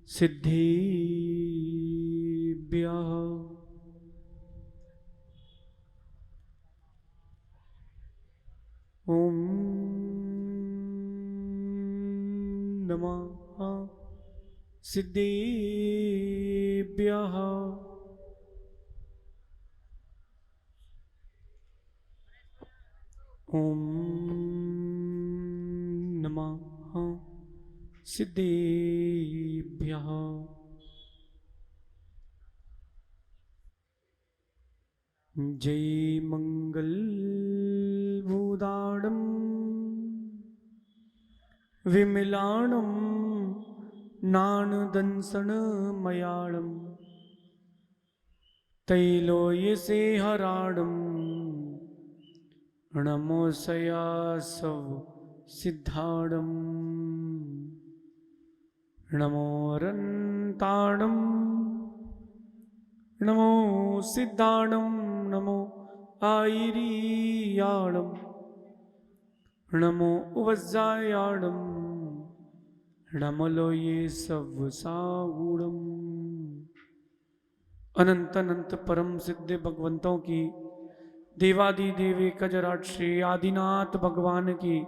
सिद्धिभ्यः ॐ नमः सिद्धिभ्यः ॐ नमः सिद्धिभ्यः जय मंगल भूदाणं विमलाणं नाणदंसनमयाळं तैलोयसे हराणं नमोऽस्यासव सिद्धाणं नमोरन्ताणं नमो सिद्धाणं नमो आयिरीयाणं नमो उवज्जायाणं नमलोये सवसागुणम्। अनंत अनंत परम सिद्ध भगवंतों की, देवादि देवी कजराट श्री आदिनाथ भगवान की,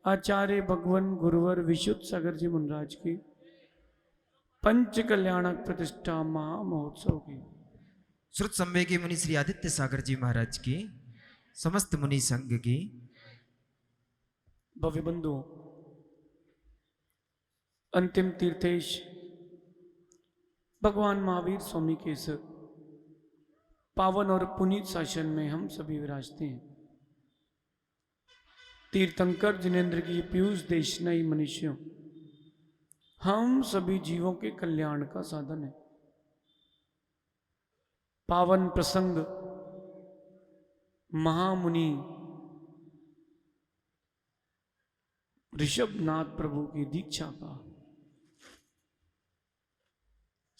आचार्य भगवान गुरुवर विशुद्ध सागर जी मुनराज की पंच कल्याणक प्रतिष्ठा महामहोत्सव की, श्रुत सम्मेय के मुनि श्री आदित्य सागर जी महाराज की, समस्त मुनि संघ की, भव्य बंधुओं, अंतिम तीर्थेश भगवान महावीर स्वामी के इस पावन और पुनीत शासन में हम सभी विराजते हैं। तीर्थंकर जिनेन्द्र की पीयूष देशनाई मनुष्यों, हम सभी जीवों के कल्याण का साधन है। पावन प्रसंग महामुनि ऋषभनाथ प्रभु की दीक्षा का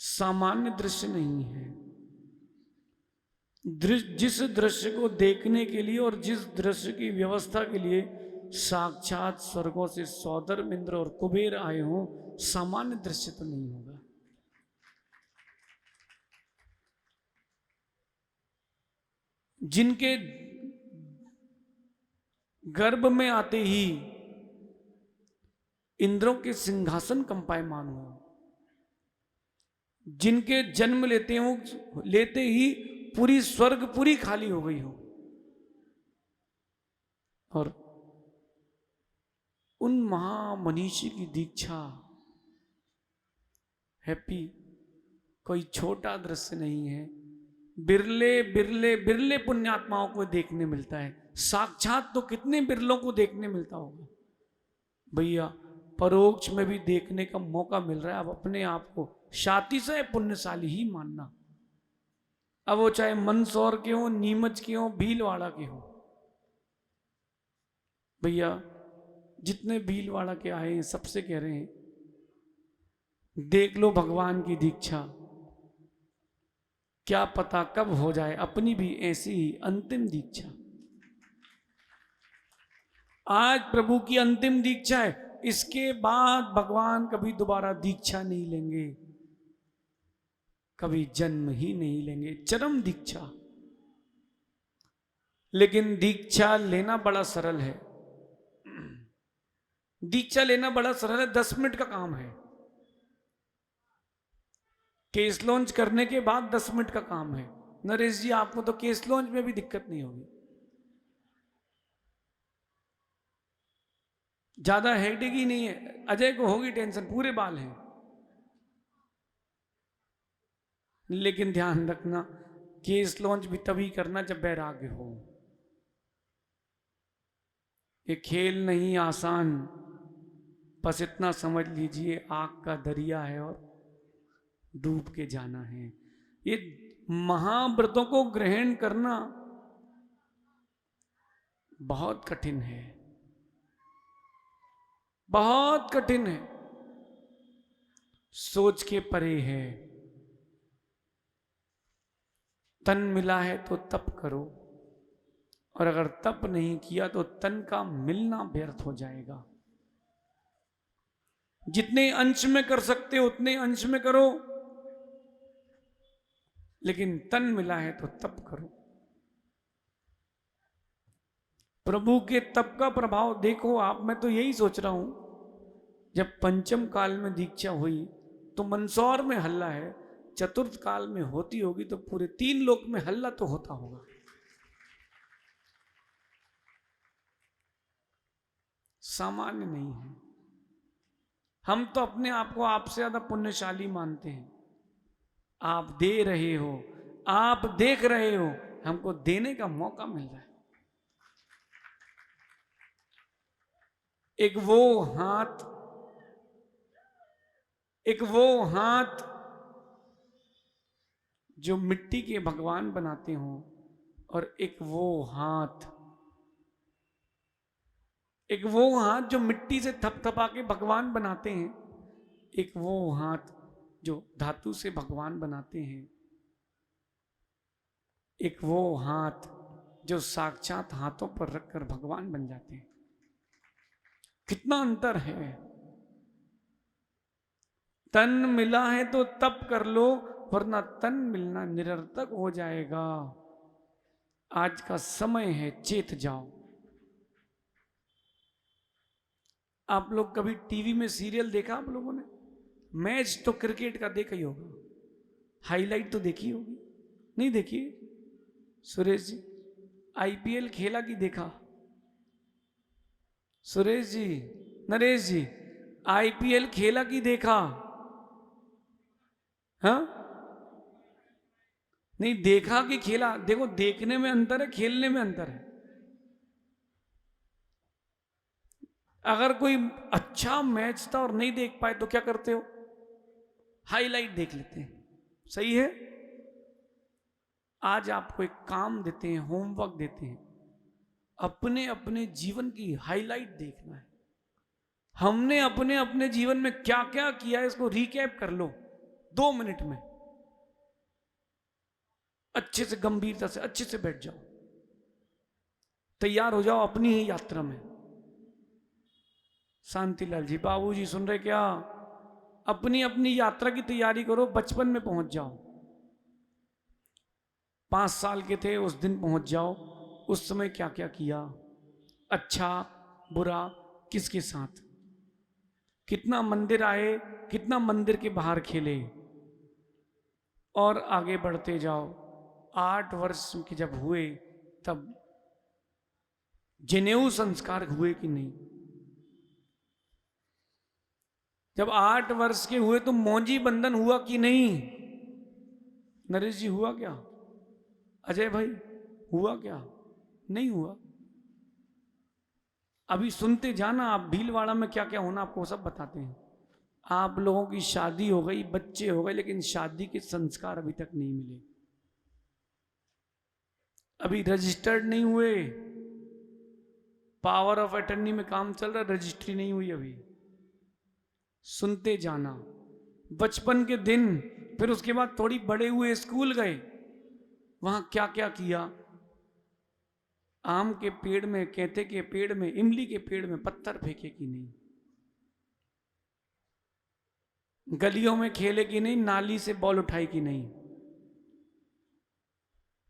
सामान्य दृश्य नहीं है। जिस दृश्य को देखने के लिए और जिस दृश्य की व्यवस्था के लिए साक्षात स्वर्गों से सौदर इंद्र और कुबेर आए हों, सामान्य दृश्य तो नहीं होगा। जिनके गर्भ में आते ही इंद्रों के सिंहासन कंपायमान हो, जिनके जन्म लेते ही पूरी स्वर्गपुरी खाली हो गई हो, और उन महामनीषी की दीक्षा हैप्पी कोई छोटा दृश्य नहीं है। बिरले बिरले बिरले पुण्यात्माओं को देखने मिलता है। साक्षात तो कितने बिरलों को देखने मिलता होगा भैया, परोक्ष में भी देखने का मौका मिल रहा है। अब अपने आप को शाति से पुण्यशाली ही मानना, अब वो चाहे मंदसौर के हो, नीमच के हो, भीलवाड़ा के हो। भैया जितने भीलवाड़ा के आए हैं सबसे कह रहे हैं, देख लो भगवान की दीक्षा, क्या पता कब हो जाए अपनी भी ऐसी ही अंतिम दीक्षा। आज प्रभु की अंतिम दीक्षा है, इसके बाद भगवान कभी दोबारा दीक्षा नहीं लेंगे, कभी जन्म ही नहीं लेंगे। चरम दीक्षा। लेकिन दीक्षा लेना बड़ा सरल है। दीक्षा लेना बड़ा सरल है, 10 मिनट का काम है। केस लॉन्च करने के बाद 10 मिनट का काम है। नरेश जी, आपको तो केस लॉन्च में भी दिक्कत नहीं होगी, ज्यादा हेडेक ही नहीं है। अजय को होगी टेंशन, पूरे बाल हैं। लेकिन ध्यान रखना, केस लॉन्च भी तभी करना जब वैराग्य हो। ये खेल नहीं आसान, बस इतना समझ लीजिए आग का दरिया है और डूब के जाना है। ये महाव्रतों को ग्रहण करना बहुत कठिन है, बहुत कठिन है, सोच के परे है। तन मिला है तो तप करो, और अगर तप नहीं किया तो तन का मिलना व्यर्थ हो जाएगा। जितने अंश में कर सकते हो उतने अंश में करो, लेकिन तन मिला है तो तप करो। प्रभु के तप का प्रभाव देखो आप। मैं तो यही सोच रहा हूं, जब पंचम काल में दीक्षा हुई तो मंदसौर में हल्ला है, चतुर्थ काल में होती होगी तो पूरे 3 लोक में हल्ला तो होता होगा। सामान्य नहीं है। हम तो अपने आप को आपसे ज्यादा पुण्यशाली मानते हैं। आप दे रहे हो, आप देख रहे हो, हमको देने का मौका मिल रहा है। एक वो हाथ जो मिट्टी के भगवान बनाते हो, और एक वो हाथ जो मिट्टी से थपथपा के भगवान बनाते हैं, एक वो हाथ जो धातु से भगवान बनाते हैं, एक वो हाथ जो साक्षात हाथों पर रखकर भगवान बन जाते हैं। कितना अंतर है। तन मिला है तो तप कर लो, वरना तन मिलना निरर्थक हो जाएगा। आज का समय है, चेत जाओ। आप लोग कभी टीवी में सीरियल देखा आप लोगों ने? मैच तो क्रिकेट का देखा ही होगा, हाईलाइट तो देखी होगी, नहीं देखी? सुरेश जी आईपीएल खेला कि देखा? सुरेश जी, नरेश जी आईपीएल खेला कि देखा? हाँ, नहीं देखा कि खेला? देखो, देखने में अंतर है, खेलने में अंतर है। अगर कोई अच्छा मैच था और नहीं देख पाए तो क्या करते हो? हाईलाइट देख लेते हैं। सही है। आज आपको एक काम देते हैं, होमवर्क देते हैं, अपने अपने जीवन की हाईलाइट देखना है। हमने अपने अपने जीवन में क्या क्या किया है, इसको रिकैप कर लो 2 मिनट में। अच्छे से, गंभीरता से, अच्छे से बैठ जाओ, तैयार हो जाओ अपनी ही यात्रा में। शांतिलाल जी, बाबूजी सुन रहे क्या? अपनी अपनी यात्रा की तैयारी करो, बचपन में पहुंच जाओ। 5 साल के थे उस दिन पहुंच जाओ, उस समय क्या क्या किया, अच्छा बुरा, किसके साथ, कितना मंदिर आए, कितना मंदिर के बाहर खेले, और आगे बढ़ते जाओ। 8 वर्ष के जब हुए तब जनेऊ संस्कार हुए कि नहीं? जब 8 वर्ष के हुए तो मौंजी बंधन हुआ कि नहीं? नरेश जी हुआ क्या? अजय भाई हुआ क्या? नहीं हुआ। अभी सुनते जाना आप, भीलवाड़ा में क्या क्या होना आपको सब बताते हैं। आप लोगों की शादी हो गई, बच्चे हो गए, लेकिन शादी के संस्कार अभी तक नहीं मिले, अभी रजिस्टर्ड नहीं हुए। पावर ऑफ अटर्नी में काम चल रहा है, रजिस्ट्री नहीं हुई अभी। सुनते जाना, बचपन के दिन, फिर उसके बाद थोड़ी बड़े हुए, स्कूल गए, वहां क्या क्या किया। आम के पेड़ में, कहते के पेड़ में, इमली के पेड़ में पत्थर फेंके कि नहीं? गलियों में खेले कि नहीं? नाली से बॉल उठाई कि नहीं?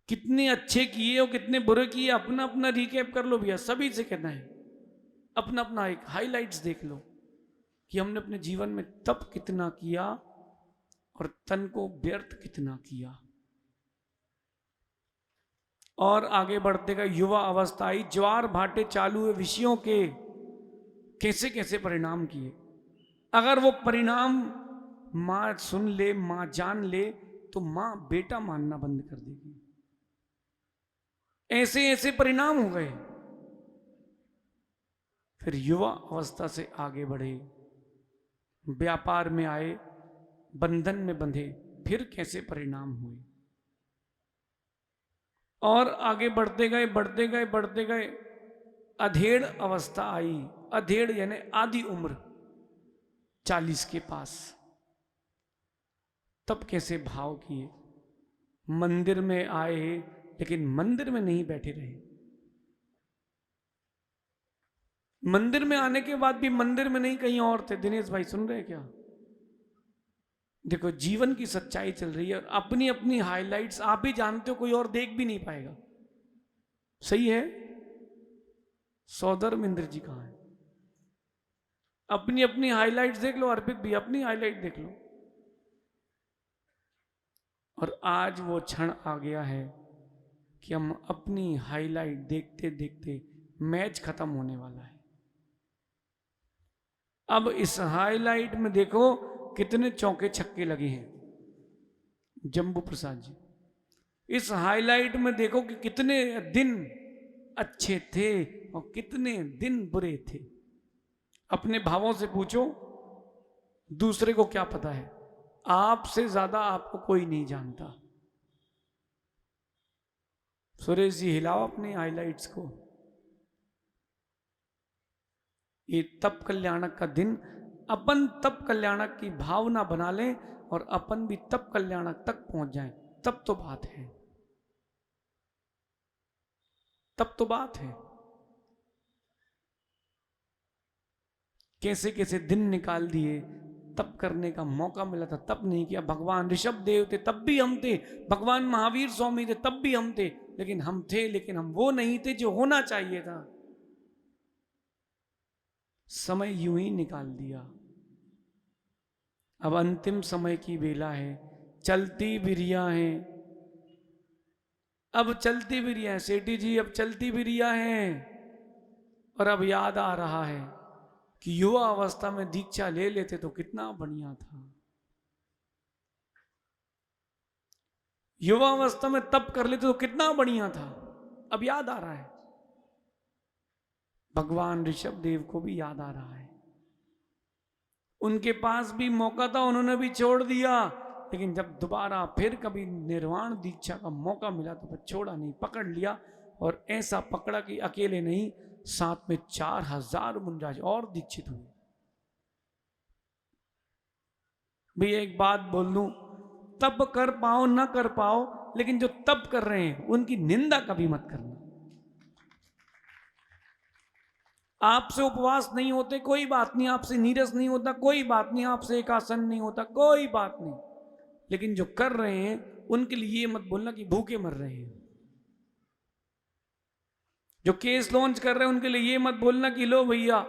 कितने अच्छे किए और कितने बुरे किए, अपना अपना रिकैप कर लो भैया। सभी से कहना है, अपना अपना एक हाइलाइट्स देख लो कि हमने अपने जीवन में तप कितना किया और तन को व्यर्थ कितना किया। और आगे बढ़ते गए, युवा अवस्था आई, ज्वार भाटे चालू हुए विषयों के, कैसे कैसे परिणाम किए। अगर वो परिणाम मां सुन ले, मां जान ले, तो मां बेटा मानना बंद कर देगी। ऐसे ऐसे परिणाम हो गए। फिर युवा अवस्था से आगे बढ़े, व्यापार में आए, बंधन में बंधे, फिर कैसे परिणाम हुए। और आगे बढ़ते गए, बढ़ते गए, बढ़ते गए, अधेड़ अवस्था आई। अधेड़ यानी आधी उम्र, 40 के पास। तब कैसे भाव किए, मंदिर में आए, लेकिन मंदिर में नहीं बैठे रहे। मंदिर में आने के बाद भी मंदिर में नहीं कहीं और थे। दिनेश भाई सुन रहे हैं क्या? देखो जीवन की सच्चाई चल रही है और अपनी अपनी हाइलाइट्स आप भी जानते हो, कोई और देख भी नहीं पाएगा। सही है? सौधर्म इंद्र जी कहाँ है? अपनी अपनी हाइलाइट्स देख लो, अर्पित भी अपनी हाइलाइट देख लो। और आज वो क्षण आ गया है कि हम अपनी हाइलाइट देखते देखते मैच खत्म होने वाला है। अब इस हाइलाइट में देखो कितने चौके छक्के लगे हैं जम्बू प्रसाद जी। इस हाइलाइट में देखो कि कितने दिन अच्छे थे और कितने दिन बुरे थे। अपने भावों से पूछो, दूसरे को क्या पता है? आपसे ज्यादा आपको कोई नहीं जानता। सुरेश जी हिलाओ अपने हाइलाइट्स को। ये तप कल्याणक का दिन, अपन तप कल्याणक की भावना बना लें और अपन भी तप कल्याणक तक पहुंच जाएं, तब तो बात है, तब तो बात है। कैसे कैसे दिन निकाल दिए, तप करने का मौका मिला था तब नहीं किया। भगवान ऋषभ देव थे तब भी हम थे, भगवान महावीर स्वामी थे तब भी हम थे, लेकिन हम थे, लेकिन हम वो नहीं थे जो होना चाहिए था। समय यूं ही निकाल दिया। अब अंतिम समय की बेला है, चलती बिरिया है। अब चलती बिरिया है सेठी जी, अब चलती बिरिया है। और अब याद आ रहा है कि युवा अवस्था में दीक्षा ले लेते तो कितना बढ़िया था। युवा अवस्था में तप कर लेते तो कितना बढ़िया था। अब याद आ रहा है। भगवान ऋषभ देव को भी याद आ रहा है। उनके पास भी मौका था, उन्होंने भी छोड़ दिया, लेकिन जब दोबारा फिर कभी निर्वाण दीक्षा का मौका मिला तो फिर छोड़ा नहीं, पकड़ लिया। और ऐसा पकड़ा कि अकेले नहीं, साथ में 4000 मुनिराज और दीक्षित हुए। भैया एक बात बोल दूं, तप कर पाओ ना कर पाओ, लेकिन जो तप कर रहे हैं उनकी निंदा कभी मत करना। आपसे उपवास नहीं होते कोई बात नहीं, आपसे नीरस नहीं होता कोई बात नहीं, आपसे एक आसन नहीं होता कोई बात नहीं, लेकिन जो कर रहे हैं उनके लिए ये मत बोलना कि भूखे मर रहे हैं। जो केस लॉन्च कर रहे हैं उनके लिए ये मत बोलना कि लो भैया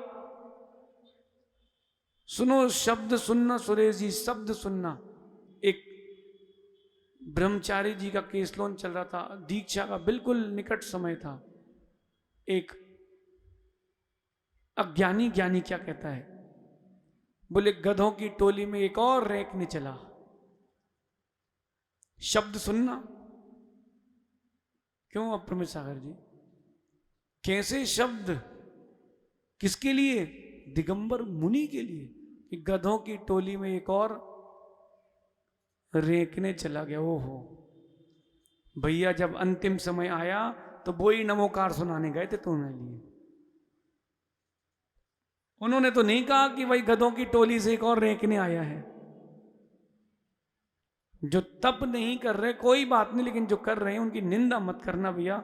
सुनो, शब्द सुनना सुरेश जी, शब्द सुनना। एक ब्रह्मचारी जी का केस लॉन्च चल रहा था, दीक्षा का बिल्कुल निकट समय था। एक अज्ञानी ज्ञानी क्या कहता है, बोले गधों की टोली में एक और रेंकने चला। शब्द सुनना। क्यों अप्रमित सागर जी? कैसे शब्द? किसके लिए? दिगंबर मुनि के लिए, कि गधों की टोली में एक और रेंकने चला गया। ओहो भैया, जब अंतिम समय आया तो वो ही नमोकार सुनाने गए थे तुम्हारे लिए। उन्होंने तो नहीं कहा कि भाई गधों की टोली से एक और रेंकने आया है। जो तप नहीं कर रहे कोई बात नहीं, लेकिन जो कर रहे हैं उनकी निंदा मत करना भैया,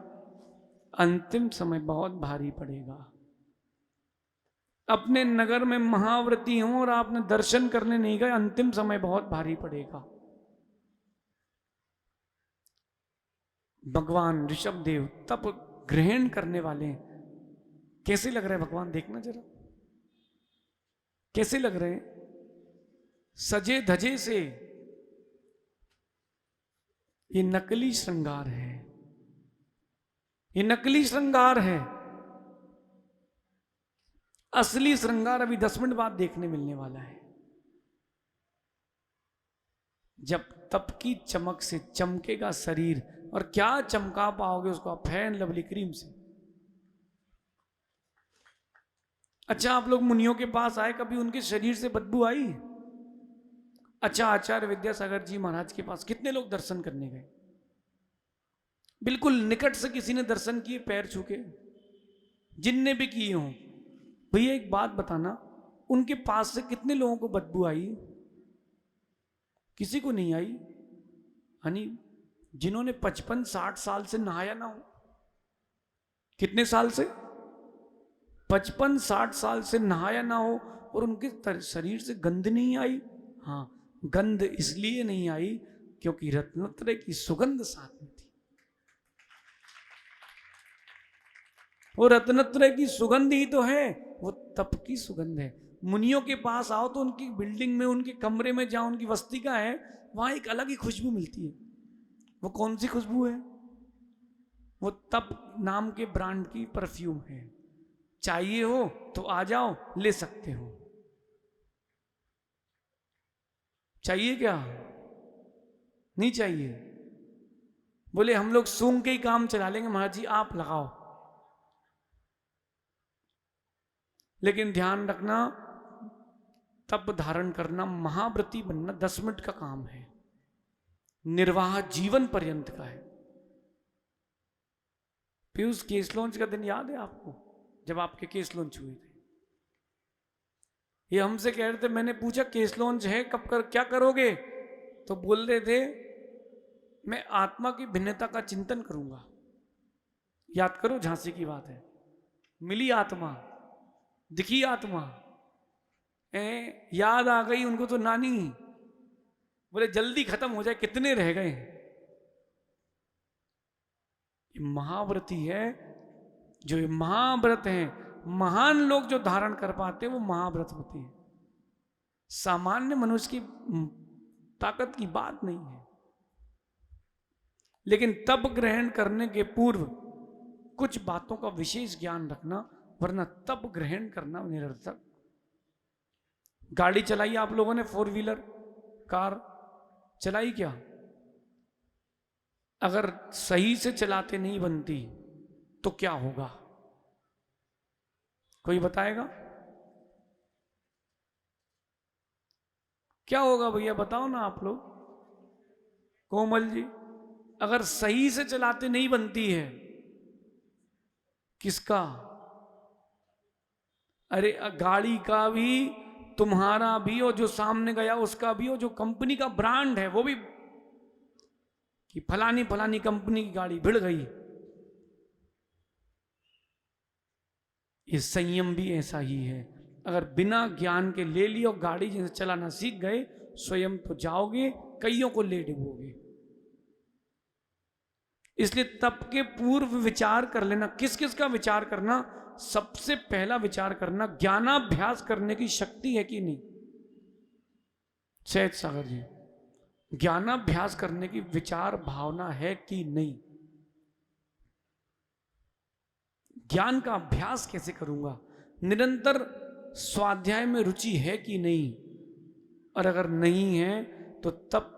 अंतिम समय बहुत भारी पड़ेगा। अपने नगर में महाव्रती हो और आपने दर्शन करने नहीं गए, अंतिम समय बहुत भारी पड़ेगा। भगवान ऋषभ देव तप ग्रहण करने वाले हैं। कैसे लग रहा है भगवान? देखना जरा कैसे लग रहे हैं, सजे धजे से। ये नकली श्रृंगार है, ये नकली श्रृंगार है। असली श्रृंगार अभी 10 मिनट बाद देखने मिलने वाला है, जब तप की चमक से चमकेगा शरीर। और क्या चमका पाओगे उसको आप? फैन लवली क्रीम से। अच्छा, आप लोग मुनियों के पास आए, कभी उनके शरीर से बदबू आई? अच्छा, आचार्य विद्यासागर जी महाराज के पास कितने लोग दर्शन करने गए? बिल्कुल निकट से किसी ने दर्शन किए पैर छू के? जिनने भी किए हों। भैया एक बात बताना, उनके पास से कितने लोगों को बदबू आई? किसी को नहीं आई। यानी जिन्होंने 55-60 साल से नहाया ना हो। कितने साल से? 55-60 साल से नहाया ना हो और उनके शरीर से गंध नहीं आई। हाँ, गंध इसलिए नहीं आई क्योंकि रत्नत्रय की सुगंध साथ में थी। वो रत्नत्रय की सुगंध ही तो है, वो तप की सुगंध है। मुनियों के पास आओ तो उनकी बिल्डिंग में, उनके कमरे में जहां उनकी वस्ती का है, वहां एक अलग ही खुशबू मिलती है। वो कौन सी खुशबू है? वो तप नाम के ब्रांड की परफ्यूम है। चाहिए हो तो आ जाओ, ले सकते हो। चाहिए क्या? नहीं चाहिए? बोले हम लोग सूंघ के ही काम चला लेंगे। महाराज जी आप लगाओ। लेकिन ध्यान रखना, तप धारण करना, महाव्रती बनना 10 मिनट का काम है, निर्वाह जीवन पर्यंत का है। पीयूष केस लॉन्च का दिन याद है आपको, जब आपके केस लॉन्च हुए थे? ये हमसे कह रहे थे, मैंने पूछा केस लॉन्च है कब कर, क्या करोगे? तो बोल रहे थे मैं आत्मा की भिन्नता का चिंतन करूंगा। याद करो, झांसी की बात है। मिली आत्मा, दिखी आत्मा, याद आ गई उनको तो नानी। बोले जल्दी खत्म हो जाए, कितने रह गए? महाव्रती है जो, महाव्रत है। महान लोग जो धारण कर पाते वो महाव्रत होते हैं। सामान्य मनुष्य की ताकत की बात नहीं है। लेकिन तप ग्रहण करने के पूर्व कुछ बातों का विशेष ज्ञान रखना, वरना तप ग्रहण करना निरर्थक। गाड़ी चलाई आप लोगों ने, 4 व्हीलर कार चलाई क्या? अगर सही से चलाते नहीं बनती तो क्या होगा? कोई बताएगा? क्या होगा भैया, बताओ ना आप लोग। कोमल जी, अगर सही से चलाते नहीं बनती है, किसका? अरे गाड़ी का भी, तुम्हारा भी, और जो सामने गया उसका भी, और जो कंपनी का ब्रांड है वो भी, कि फलानी फलानी कंपनी की गाड़ी भिड़ गई। ये संयम भी ऐसा ही है। अगर बिना ज्ञान के ले लियो गाड़ी, जैसे चलाना सीख गए, स्वयं तो जाओगे, कईयों को ले डुबोगे। इसलिए तप के पूर्व विचार कर लेना। किस किस का विचार करना? सबसे पहला विचार करना, ज्ञानाभ्यास करने की शक्ति है कि नहीं। सहज सागर जी, ज्ञानाभ्यास करने की विचार भावना है कि नहीं? ज्ञान का अभ्यास कैसे करूंगा? निरंतर स्वाध्याय में रुचि है कि नहीं? और अगर नहीं है तो तप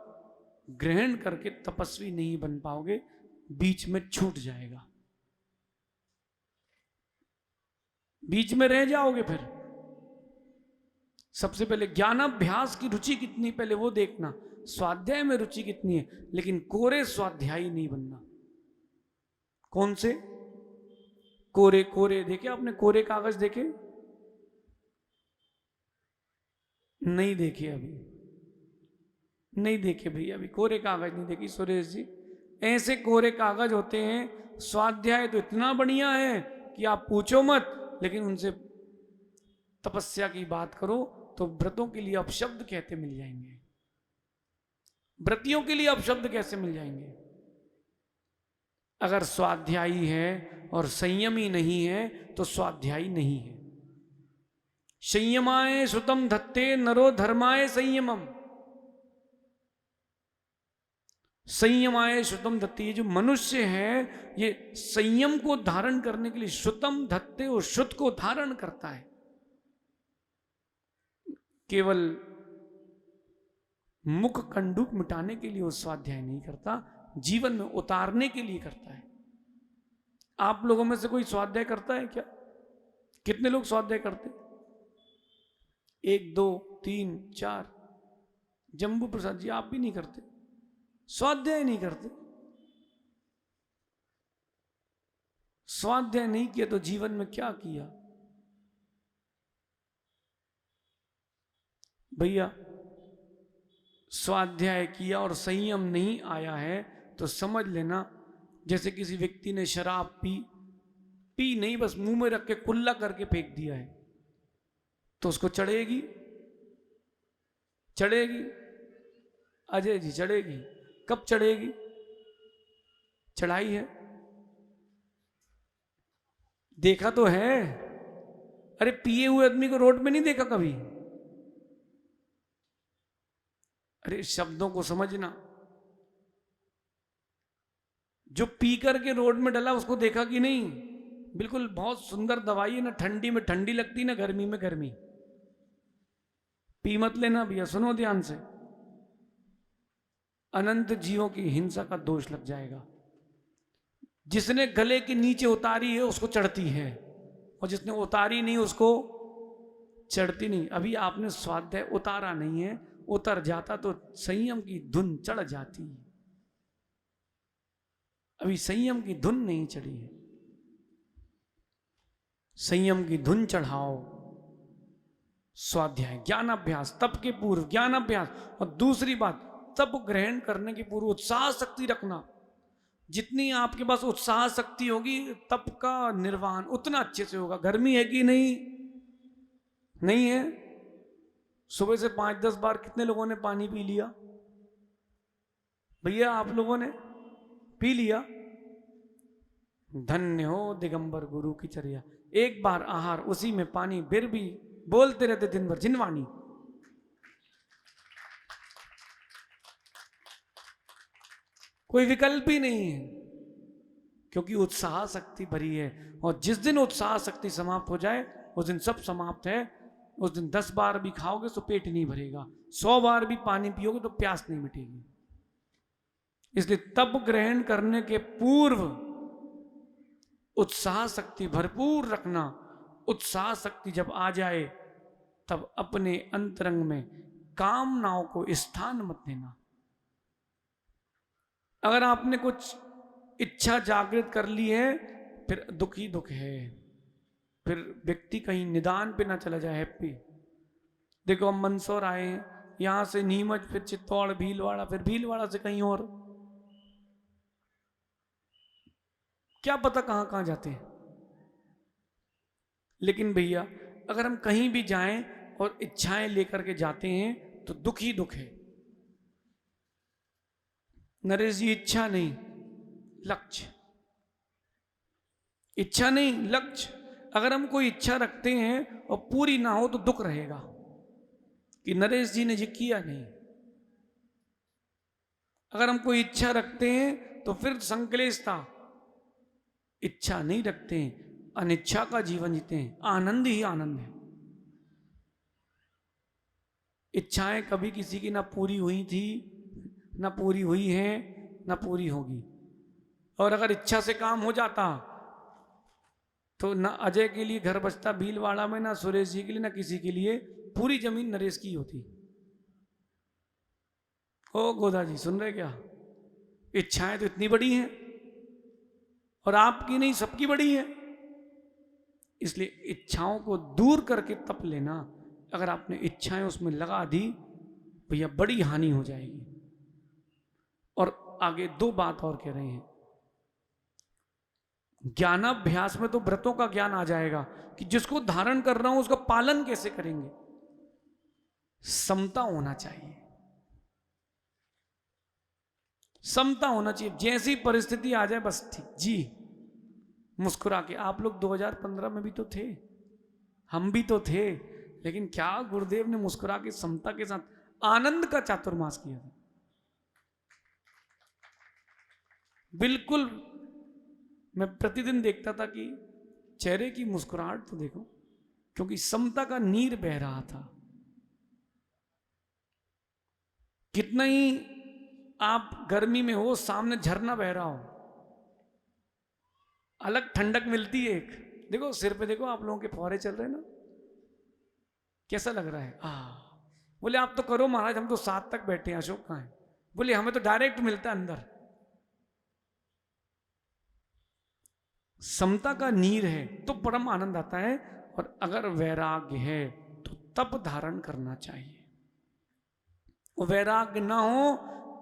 ग्रहण करके तपस्वी नहीं बन पाओगे, बीच में छूट जाएगा, बीच में रह जाओगे। फिर सबसे पहले ज्ञानाभ्यास की रुचि कितनी, पहले वो देखना। स्वाध्याय में रुचि कितनी है, लेकिन कोरे स्वाध्यायी नहीं बनना। कौन से कोरे? कोरे देखे आपने? कोरे कागज देखे? नहीं देखे अभी? नहीं देखे भैया, अभी कोरे कागज नहीं देखी सुरेश जी। ऐसे कोरे कागज होते हैं। स्वाध्याय तो इतना बढ़िया है कि आप पूछो मत, लेकिन उनसे तपस्या की बात करो तो व्रतों के लिए अपशब्द कहते मिल जाएंगे। व्रतियों के लिए अपशब्द कैसे मिल जाएंगे? अगर स्वाध्यायी है और संयमी नहीं है तो स्वाध्यायी नहीं है। संयमाय सुतम धत्ते नरो धर्माय संयमम। संयमाय श्रुतम धत्ते, ये जो मनुष्य है ये संयम को धारण करने के लिए श्रुतम धत्ते, और श्रुत को धारण करता है। केवल मुख कंडूक मिटाने के लिए वो स्वाध्याय नहीं करता, जीवन में उतारने के लिए करता है। आप लोगों में से कोई स्वाध्याय करता है क्या? कितने लोग स्वाध्याय करते? 1 2 3 4। जम्बू प्रसाद जी आप भी नहीं करते, स्वाध्याय नहीं करते। स्वाध्याय नहीं किया तो जीवन में क्या किया? भैया स्वाध्याय किया और संयम नहीं आया है तो समझ लेना, जैसे किसी व्यक्ति ने शराब पी पी नहीं, बस मुंह में रख के कुल्ला करके फेंक दिया है, तो उसको चढ़ेगी? चढ़ेगी अजय जी? चढ़ेगी। कब चढ़ेगी? चढ़ाई है, देखा तो है। अरे पिए हुए आदमी को रोड में नहीं देखा कभी? अरे शब्दों को समझना। जो पी करके रोड में डला उसको देखा कि नहीं? बिल्कुल बहुत सुंदर दवाई है ना, ठंडी में ठंडी लगती ना, गर्मी में गर्मी। पी मत लेना भैया, सुनो ध्यान से, अनंत जीवों की हिंसा का दोष लग जाएगा। जिसने गले के नीचे उतारी है उसको चढ़ती है, और जिसने उतारी नहीं उसको चढ़ती नहीं। अभी आपने स्वाध्याय उतारा नहीं है, उतर जाता तो संयम की धुन चढ़ जाती। अभी संयम की धुन नहीं चढ़ी है। संयम की धुन चढ़ाओ। स्वाध्याय, ज्ञानाभ्यास, तप के पूर्व ज्ञानाभ्यास। और दूसरी बात, तप ग्रहण करने के पूर्व उत्साह शक्ति रखना। जितनी आपके पास उत्साह शक्ति होगी, तप का निर्वाहन उतना अच्छे से होगा। गर्मी है कि नहीं? नहीं है? सुबह से 5-10 बार कितने लोगों ने पानी पी लिया? भैया आप लोगों ने पी लिया? धन्य हो दिगंबर गुरु की चर्या। एक बार आहार, उसी में पानी, फिर भी बोलते रहते दिन भर जिनवाणी। कोई विकल्प ही नहीं है, क्योंकि उत्साह शक्ति भरी है। और जिस दिन उत्साह शक्ति समाप्त हो जाए उस दिन सब समाप्त है। उस दिन 10 बार भी खाओगे तो पेट नहीं भरेगा, 100 बार भी पानी पियोगे तो प्यास नहीं मिटेगी। इसलिए तप ग्रहण करने के पूर्व उत्साह शक्ति भरपूर रखना। उत्साह शक्ति जब आ जाए तब अपने अंतरंग में कामनाओं को स्थान मत देना। अगर आपने कुछ इच्छा जागृत कर ली है, फिर दुख ही दुख है। फिर व्यक्ति कहीं निदान पे ना चला जाए हैप्पी। देखो हम मंदसौर आए हैं, यहां से नीमच, फिर चित्तौड़, भीलवाड़ा, फिर भीलवाड़ा से कहीं और, क्या पता कहां कहां जाते हैं। लेकिन भैया अगर हम कहीं भी जाएं और इच्छाएं लेकर के जाते हैं तो दुख ही दुख है। नरेश जी, इच्छा नहीं लक्ष्य, इच्छा नहीं लक्ष्य। अगर हम कोई इच्छा रखते हैं और पूरी ना हो तो दुख रहेगा कि नरेश जी ने ये किया नहीं। अगर हम कोई इच्छा रखते हैं तो फिर संकलेशता। इच्छा नहीं रखते हैं, अनिच्छा का जीवन जीते हैं, आनंद ही आनंद है। इच्छाएं कभी किसी की ना पूरी हुई थी, ना पूरी हुई है, ना पूरी होगी। और अगर इच्छा से काम हो जाता तो ना अजय के लिए घर बचता भीलवाड़ा में, ना सुरेश जी के लिए, ना किसी के लिए। पूरी जमीन नरेश की होती। ओ गोदा जी, सुन रहे क्या? इच्छाएं तो इतनी बड़ी हैं, और आपकी नहीं, सबकी बड़ी है। इसलिए इच्छाओं को दूर करके तप लेना। अगर आपने इच्छाएं उसमें लगा दी, भैया बड़ी हानि हो जाएगी। और आगे 2 बात और कह रहे हैं। ज्ञानाभ्यास में तो व्रतों का ज्ञान आ जाएगा कि जिसको धारण कर रहा हूं उसका पालन कैसे करेंगे। समता होना चाहिए, समता होना चाहिए। जैसी परिस्थिति आ जाए बस ठीक जी, मुस्कुरा के। आप लोग 2015 में भी तो थे, हम भी तो थे, लेकिन क्या गुरुदेव ने मुस्कुरा के समता के साथ आनंद का चातुर्मास किया था। बिल्कुल, मैं प्रतिदिन देखता था कि चेहरे की मुस्कुराहट तो देखो, क्योंकि समता का नीर बह रहा था। कितना ही आप गर्मी में हो, सामने झरना बह रहा हो, अलग ठंडक मिलती है एक। देखो सिर पे, देखो आप लोगों के फौरे चल रहे हैं ना, कैसा लग रहा है। बोले आप तो करो महाराज, हम तो 7 तक बैठे हैं। अशोक कहाँ है? बोले हमें तो डायरेक्ट मिलता है अंदर। समता का नीर है तो परम आनंद आता है। और अगर वैराग्य है तो तप धारण करना चाहिए। वो वैराग्य ना हो,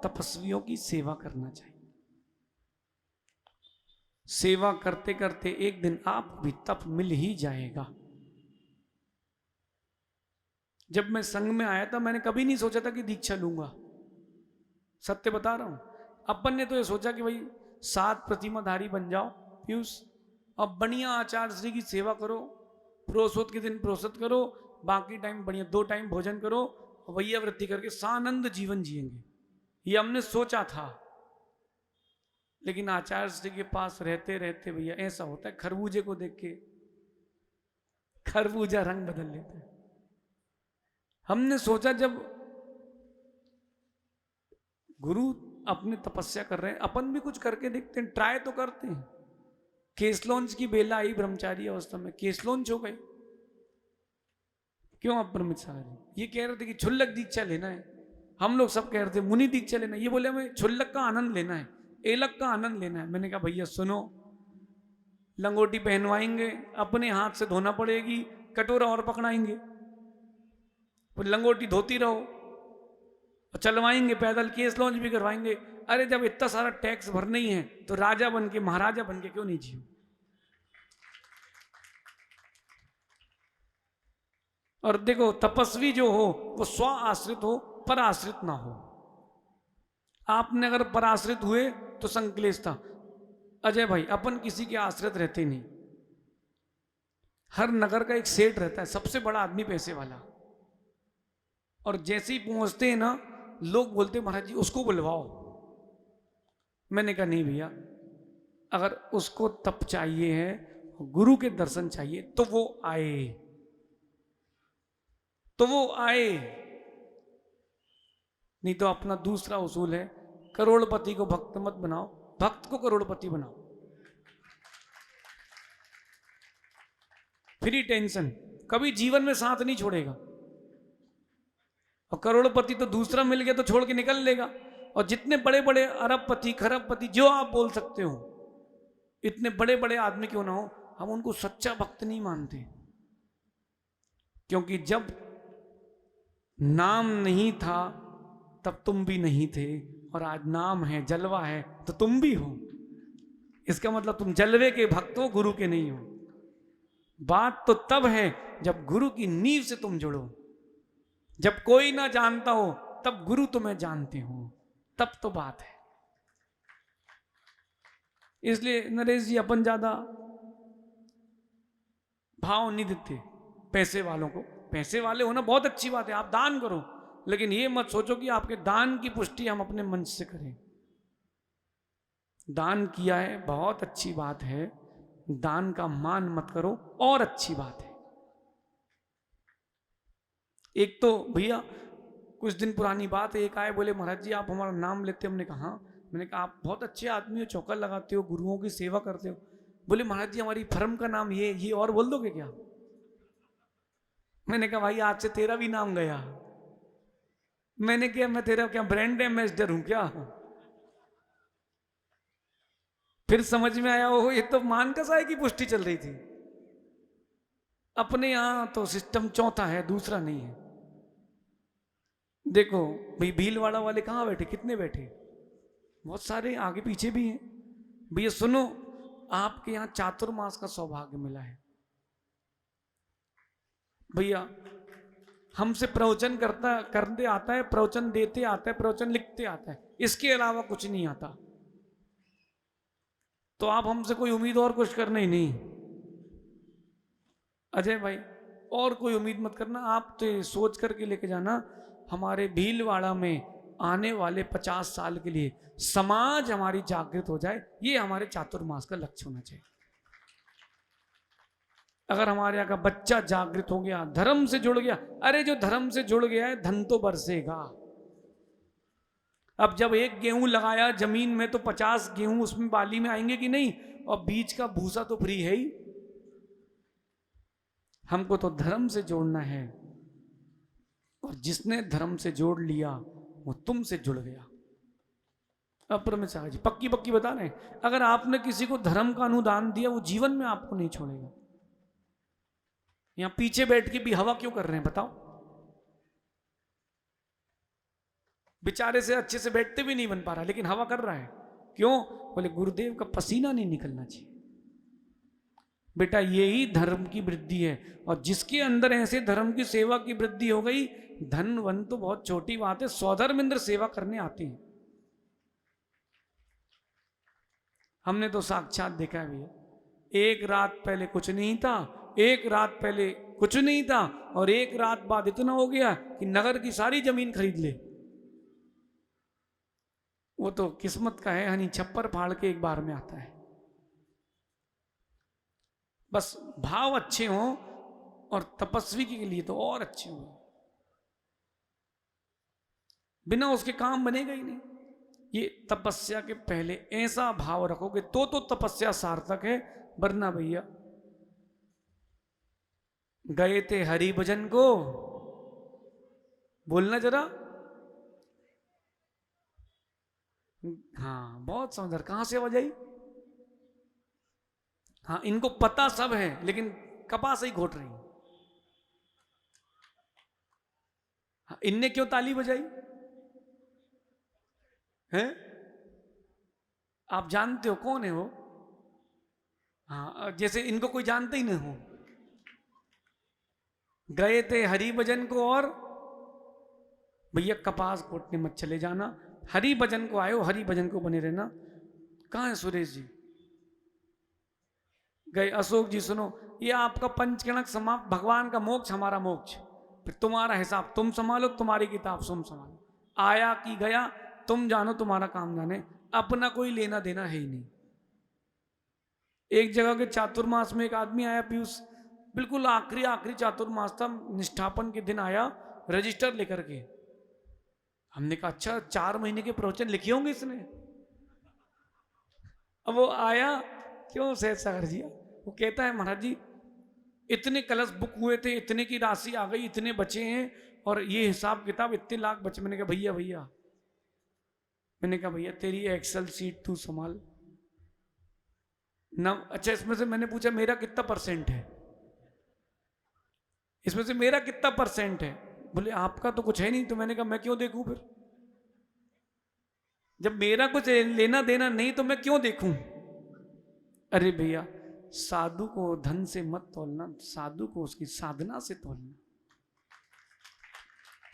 तपस्वियों की सेवा करना चाहिए। सेवा करते करते एक दिन आप भी तप मिल ही जाएगा। जब मैं संघ में आया था मैंने कभी नहीं सोचा था कि दीक्षा लूंगा, सत्य बता रहा हूं। अपन ने तो ये सोचा कि भाई 7 प्रतिमाधारी बन जाओ पीयूष, अब बढ़िया आचार्य श्री की सेवा करो, प्रोसोत के दिन प्रोसत करो, बाकी टाइम बढ़िया 2 टाइम भोजन करो, वैया वृत्ति करके सानंद जीवन जिएंगे, ये हमने सोचा था। लेकिन आचार्य श्री के पास रहते रहते भैया ऐसा होता है, खरबूजे को देख के खरबूजा रंग बदल लेता है। हमने सोचा जब गुरु अपने तपस्या कर रहे हैं, अपन भी कुछ करके देखते हैं, ट्राई तो करते हैं। केसलॉन्च की बेला आई ब्रह्मचारी अवस्था में, केसलॉन्च हो गए। क्यों आप ब्रह्मचारी? ये कह रहे थे कि क्षुल्लक दीक्षा लेना है, हम लोग सब कह रहे थे मुनि दीक्षा लेना है, ये बोले हमें क्षुल्लक का आनंद लेना है, एलक का आनंद लेना है। मैंने कहा भैया सुनो, लंगोटी पहनवाएंगे, अपने हाथ से धोना पड़ेगी, कटोरा और पकड़ाएंगे, फिर लंगोटी धोती रहो, चलवाएंगे पैदल, केस लॉन्च भी करवाएंगे। अरे जब इतना सारा टैक्स भरना ही है तो राजा बन के महाराजा बन के क्यों नहीं जियो? और देखो तपस्वी जो हो वो स्व आश्रित हो, पर आश्रित ना हो। आपने अगर पराश्रित हुए तो संक्लेश था। अजय भाई अपन किसी के आश्रित रहते नहीं, हर नगर का एक सेठ रहता है, सबसे बड़ा आदमी पैसे वाला, और जैसे ही पहुंचते हैं ना लोग बोलते हैं महाराज जी उसको बुलवाओ। मैंने कहा नहीं भैया, अगर उसको तप चाहिए है, गुरु के दर्शन चाहिए तो वो आए, तो वो आए। नहीं तो अपना दूसरा उसूल है, करोड़पति को भक्त मत बनाओ, भक्त को करोड़पति बनाओ। फ्री टेंशन, कभी जीवन में साथ नहीं छोड़ेगा। और करोड़पति तो दूसरा मिल गया तो छोड़ के निकल लेगा। और जितने बड़े बड़े अरबपति खरबपति जो आप बोल सकते हो, इतने बड़े बड़े आदमी क्यों ना हो, हम उनको सच्चा भक्त नहीं मानते। क्योंकि जब नाम नहीं था तब तुम भी नहीं थे, और आज नाम है, जलवा है, तो तुम भी हो। इसका मतलब तुम जलवे के भक्त हो, गुरु के नहीं हो। बात तो तब है जब गुरु की नींव से तुम जुड़ो। जब कोई ना जानता हो तब गुरु तुम्हें जानते हो, तब तो बात है। इसलिए नरेश जी अपन ज्यादा भाव नहीं देते पैसे वालों को। पैसे वाले होना बहुत अच्छी बात है, आप दान करो, लेकिन ये मत सोचो कि आपके दान की पुष्टि हम अपने मंच से करें। दान किया है बहुत अच्छी बात है, दान का मान मत करो और अच्छी बात है। एक तो भैया कुछ दिन पुरानी बात है, एक आए बोले महाराज जी आप हमारा नाम लेते, हमने कहा हाँ। मैंने कहा आप बहुत अच्छे आदमी हो, चौका लगाते हो, गुरुओं की सेवा करते हो। बोले महाराज जी हमारी फर्म का नाम ये और बोल दोगे क्या? मैंने कहा भाई आज से तेरा भी नाम गया। मैंने क्या, मैं तेरा क्या ब्रांड एम्बेसडर हूं क्या? फिर समझ में आया वो ये तो मान कसाई की पुष्टि चल रही थी। अपने यहां तो सिस्टम चौथा है, दूसरा नहीं है। देखो भाई भीलवाड़ा वाले कहां बैठे, कितने बैठे, बहुत सारे आगे पीछे भी हैं। भैया सुनो, आपके यहां चातुर्मास का सौभाग्य मिला है। भैया हमसे प्रवचन करते आता है, प्रवचन देते आता है, प्रवचन लिखते आता है, इसके अलावा कुछ नहीं आता। तो आप हमसे कोई उम्मीद और कुछ करना ही नहीं। अजय भाई और कोई उम्मीद मत करना, आप तो सोच करके लेके जाना हमारे भीलवाड़ा में आने वाले 50 साल के लिए समाज हमारी जागृत हो जाए, ये हमारे चातुर्मास का लक्ष्य होना चाहिए। अगर हमारे यहाँ का बच्चा जागृत हो गया, धर्म से जुड़ गया, अरे जो धर्म से जुड़ गया है धन तो बरसेगा। अब जब एक गेहूं लगाया जमीन में तो 50 गेहूं उसमें बाली में आएंगे कि नहीं? और बीज का भूसा तो फ्री है ही। हमको तो धर्म से जोड़ना है, और जिसने धर्म से जोड़ लिया वो तुमसे जुड़ गया। अपरमेश्वर जी पक्की पक्की बता रहे हैं, अगर आपने किसी को धर्म का अनुदान दिया वो जीवन में आपको नहीं छोड़ेगा। यहां पीछे बैठ के भी हवा क्यों कर रहे हैं बताओ? बेचारे से अच्छे से बैठते भी नहीं बन पा रहा, लेकिन हवा कर रहा है। क्यों? बोले गुरुदेव का पसीना नहीं निकलना चाहिए। बेटा यही धर्म की वृद्धि है, और जिसके अंदर ऐसे धर्म की सेवा की वृद्धि हो गई, धन वन तो बहुत छोटी बात है, स्वधर्मेंद्र सेवा करने आते हैं। हमने तो साक्षात देखा है भैया, एक रात पहले कुछ नहीं था, एक रात पहले कुछ नहीं था, और एक रात बाद इतना हो गया कि नगर की सारी जमीन खरीद ले। वो तो किस्मत का है, हनी छप्पर फाड़ के एक बार में आता है। बस भाव अच्छे हों, और तपस्वी के लिए तो और अच्छे हों, बिना उसके काम बनेगा ही नहीं। ये तपस्या के पहले ऐसा भाव रखोगे तो तपस्या सार्थक है, वरना भैया गए थे हरि भजन को, बोलना जरा। हाँ बहुत समझदार, कहां से आवाज आई? हाँ इनको पता सब है, लेकिन कपास ही घोट रही। हाँ, इनने क्यों ताली बजाई है? आप जानते हो कौन है वो? हाँ जैसे इनको कोई जानते ही नहीं हो। गए थे हरि भजन को, और भैया कपास कोटने मत चले जाना, हरि भजन को आयो, हरि भजन को बने रहना। कहाँ है सुरेश जी? गए। अशोक जी सुनो, ये आपका पंचकणक समाप्त, भगवान का मोक्ष हमारा मोक्ष, फिर तुम्हारा हिसाब तुम संभालो, तुम्हारी किताब तुम संभालो, आया कि गया तुम जानो, तुम्हारा काम जाने, अपना कोई लेना देना है ही नहीं। एक जगह के चातुर्मास में एक आदमी आया, पीयूष, बिल्कुल आखिरी आखिरी चातुर्मास था, निष्ठापन के दिन आया रजिस्टर लेकर के। हमने कहा अच्छा 4 महीने के प्रवचन लिखे होंगे इसने। अब वो आया, क्यों सहज सागर जी, वो कहता है महाराज जी इतने कलश बुक हुए थे, इतने की राशि आ गई, इतने बचे हैं, और ये हिसाब किताब इतने लाख बचे। मैंने कहा भैया मैंने कहा भैया तेरी एक्सेल सीट तू संभाल ना। अच्छा इसमें से मैंने पूछा मेरा कितना % है, इसमें से मेरा कितना % है? बोले आपका तो कुछ है नहीं। तो मैंने कहा मैं क्यों देखूं फिर, जब मेरा कुछ लेना देना नहीं तो मैं क्यों देखूं? अरे भैया साधु को धन से मत तोलना, साधु को उसकी साधना से तोलना।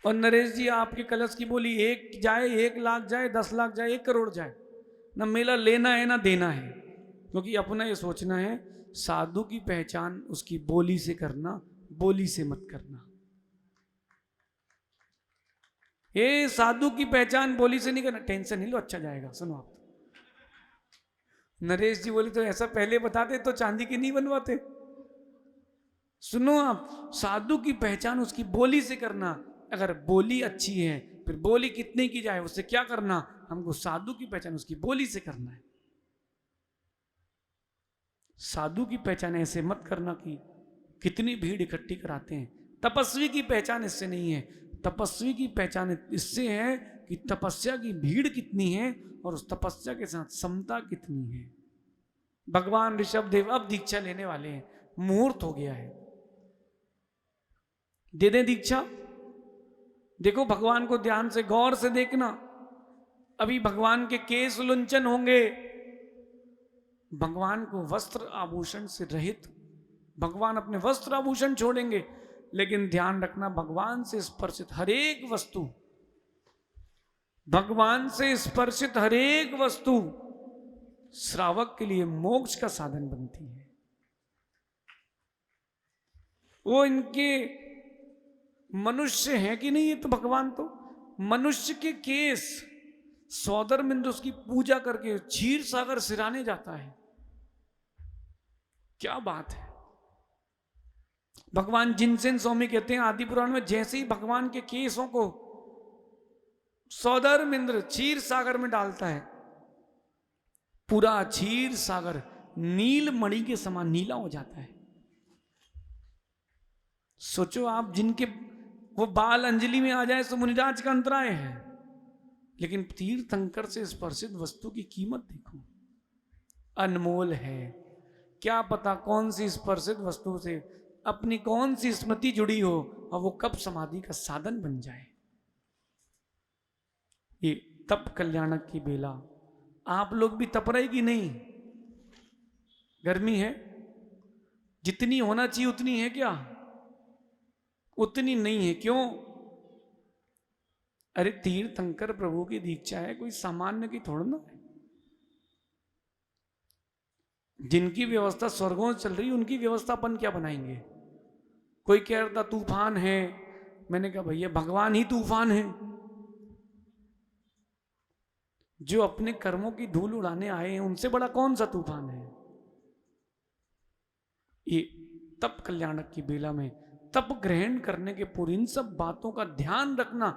और नरेश जी आपके कलश की बोली 1 जाए, 1 लाख जाए, 10 लाख जाए, 1 करोड़ जाए, ना मेरा लेना है ना देना है, क्योंकि अपना ये सोचना है साधु की पहचान उसकी बोली से करना, बोली से मत करना। ये साधु की पहचान बोली से नहीं करना। टेंशन नहीं लो, अच्छा जाएगा। सुनो आप, नरेश जी बोले तो ऐसा पहले बताते तो चांदी की नहीं बनवाते। सुनो आप, साधु की पहचान उसकी बोली से करना। अगर बोली अच्छी है, फिर बोली कितने की जाए उससे क्या करना, हमको साधु की पहचान उसकी बोली से करना है। साधु की पहचान ऐसे मत करना कि कितनी भीड़ इकट्ठी कराते हैं। तपस्वी की पहचान इससे नहीं है, तपस्वी की पहचान इससे है कि तपस्या की भीड़ कितनी है और उस तपस्या के साथ समता कितनी है। भगवान ऋषभ देव अब दीक्षा लेने वाले हैं, मुहूर्त हो गया है, दे दे दीक्षा। देखो भगवान को ध्यान से गौर से देखना। अभी भगवान के केश लुंचन होंगे, भगवान को वस्त्र आभूषण से रहित, भगवान अपने वस्त्र आभूषण छोड़ेंगे, लेकिन ध्यान रखना भगवान से स्पर्शित हर एक वस्तु, भगवान से स्पर्शित हर एक वस्तु श्रावक के लिए मोक्ष का साधन बनती है। वो इनके मनुष्य है कि नहीं, ये तो भगवान तो मनुष्य के केस सौदरमिंद उसकी पूजा करके क्षीर सागर सिराने जाता है। क्या बात है। भगवान जिनसेन स्वामी कहते हैं आदि पुराण में, जैसे ही भगवान के केसों को सौदरमिंद्र क्षीर सागर में डालता है, पूरा क्षीर सागर नील मणि के समान नीला हो जाता है। सोचो आप, जिनके वो बाल अंजलि में आ जाए तो मुनिराज का अंतराय है, लेकिन तीर्थंकर से स्पर्शित वस्तु की कीमत देखो, अनमोल है। क्या पता कौन सी स्पर्शित वस्तु से अपनी कौन सी स्मृति जुड़ी हो और वो कब समाधि का साधन बन जाए। ये तप कल्याणक की बेला आप लोग भी तप रहे कि नहीं? गर्मी है, जितनी होना चाहिए उतनी है क्या? उतनी नहीं है। क्यों? अरे तीर्थंकर प्रभु की दीक्षा है, कोई सामान्य की थोड़ा ना है। जिनकी व्यवस्था स्वर्गों से चल रही, उनकी व्यवस्था अपन क्या बनाएंगे? कोई कह रहा था तूफान है, मैंने कहा भैया भगवान ही तूफान है। जो अपने कर्मों की धूल उड़ाने आए हैं, उनसे बड़ा कौन सा तूफान है? ये तप कल्याणक की बेला में तप ग्रहण करने के पूर्व इन सब बातों का ध्यान रखना,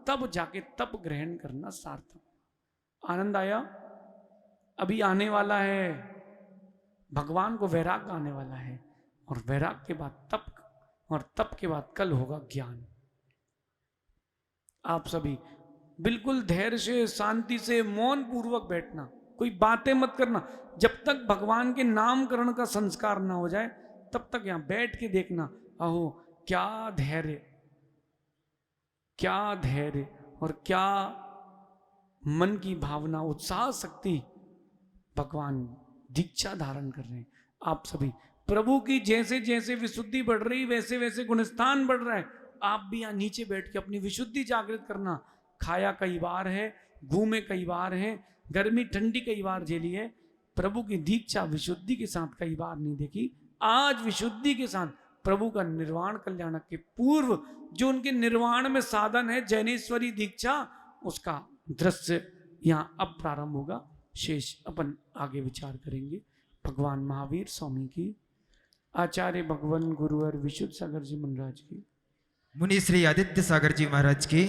तब जाके तप ग्रहण करना सार्थक। आनंद आया? अभी आने वाला है, भगवान को वैराग आने वाला है, और वैराग के बाद तप, और तप के बाद कल होगा ज्ञान। आप सभी बिल्कुल धैर्य से, शांति से, मौन पूर्वक बैठना, कोई बातें मत करना। जब तक भगवान के नामकरण का संस्कार ना हो जाए, तब तक यहां बैठ के देखना, अहो क्या धैर्य, क्या धैर्य, और क्या मन की भावना, उत्साह शक्ति भगवान दीक्षा धारण कर रहे हैं। आप सभी प्रभु की जैसे जैसे विशुद्धि बढ़ रही, वैसे वैसे गुणस्थान बढ़ रहा है। आप भी यहां नीचे बैठ के अपनी विशुद्धि जागृत करना। खाया कई बार है, घूमे कई बार है, गर्मी ठंडी कई बार झेली है, प्रभु की दीक्षा विशुद्धि के साथ कई बार नहीं देखी। आज विशुद्धि के साथ प्रभु का निर्वाण कल्याणक के पूर्व जो उनके निर्वाण में साधन है, जैनेश्वरी दीक्षा, उसका दृश्य यहां अब प्रारंभ होगा। शेष अपन आगे विचार करेंगे। भगवान महावीर स्वामी की, आचार्य भगवान गुरुवर विशुद्ध सागर जी महाराज की, मुनि श्री आदित्य सागर जी महाराज की,